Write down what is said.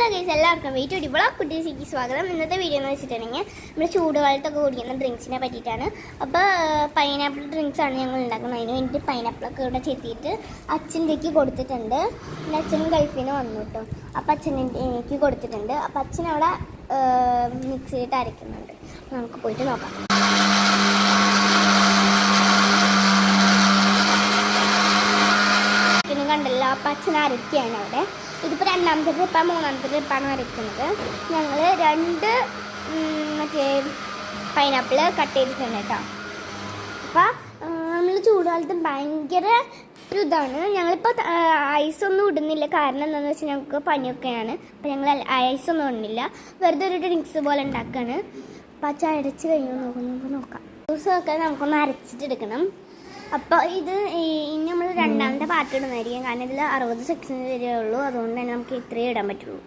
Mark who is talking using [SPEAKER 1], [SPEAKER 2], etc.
[SPEAKER 1] Hello guys, എല്ലാവർക്കും wait ഇടിവള കുട്ടീസിക്ക് സ്വാഗതം. ഇന്നത്തെ വീഡിയോ എന്ന് വെച്ചിട്ടുണ്ടെങ്കിൽ നമ്മൾ ചൂടുകാലത്തൊക്കെ കുടിക്കുന്ന ഡ്രിങ്ക്സിനെ പറ്റിയിട്ടാണ്. അപ്പോൾ പൈനാപ്പിൾ ഡ്രിങ്ക്സ് ആണ് ഞങ്ങൾ ഉണ്ടാക്കുന്നത്. അതിന് വേണ്ടി പൈനാപ്പിളൊക്കെ ഇവിടെ ചെത്തിയിട്ട് അച്ഛൻ്റെക്ക് കൊടുത്തിട്ടുണ്ട്. പിന്നെ അച്ഛനും ഗൾഫിന് വന്നു കേട്ടോ. അപ്പോൾ എനിക്ക് കൊടുത്തിട്ടുണ്ട്. അപ്പോൾ അച്ഛൻ അവിടെ മിക്സിയിട്ട് അരയ്ക്കുന്നുണ്ട്. നമുക്ക് പോയിട്ട് നോക്കാം. കണ്ടല്ലോ, അപ്പം അച്ഛൻ അരയ്ക്കുകയാണ് അവിടെ. ഇതിപ്പോൾ രണ്ടാമത്തെ ട്രിപ്പാണ്, മൂന്നാമത്തെ ട്രിപ്പാണ് വരയ്ക്കുന്നത്. ഞങ്ങൾ 2 മറ്റേ പൈനാപ്പിൾ കട്ട് ചെയ്തിട്ടുണ്ട് കേട്ടോ. അപ്പോൾ നമ്മൾ ചൂടുകാലത്ത് ഭയങ്കര ഒരു ഇതാണ്. ഞങ്ങളിപ്പോൾ ഐസൊന്നും ഇടുന്നില്ല. കാരണം എന്താണെന്ന് വെച്ചാൽ ഞങ്ങൾക്ക് പനിയൊക്കെയാണ്. അപ്പോൾ ഞങ്ങൾ ഐസൊന്നും ഇടുന്നില്ല, വെറുതെ ഒരു ഡ്രിങ്ക്സ് പോലെ ഉണ്ടാക്കുകയാണ്. അപ്പോൾ അച്ഛൻ അരച്ച് കഴിഞ്ഞ് നോക്കാം. ജ്യൂസൊക്കെ നമുക്കൊന്ന് അരച്ചിട്ടെടുക്കണം. അപ്പോൾ ഇത് ഇനി നമ്മൾ രണ്ടാമത്തെ പാർട്ട് ഇടുന്നതായിരിക്കും. കാരണം ഇതിൽ 60 സെക്ഷൻസ് വരെ ഉള്ളൂ. അതുകൊണ്ട് തന്നെ നമുക്ക് ഇത്രയും ഇടാൻ പറ്റുള്ളൂ.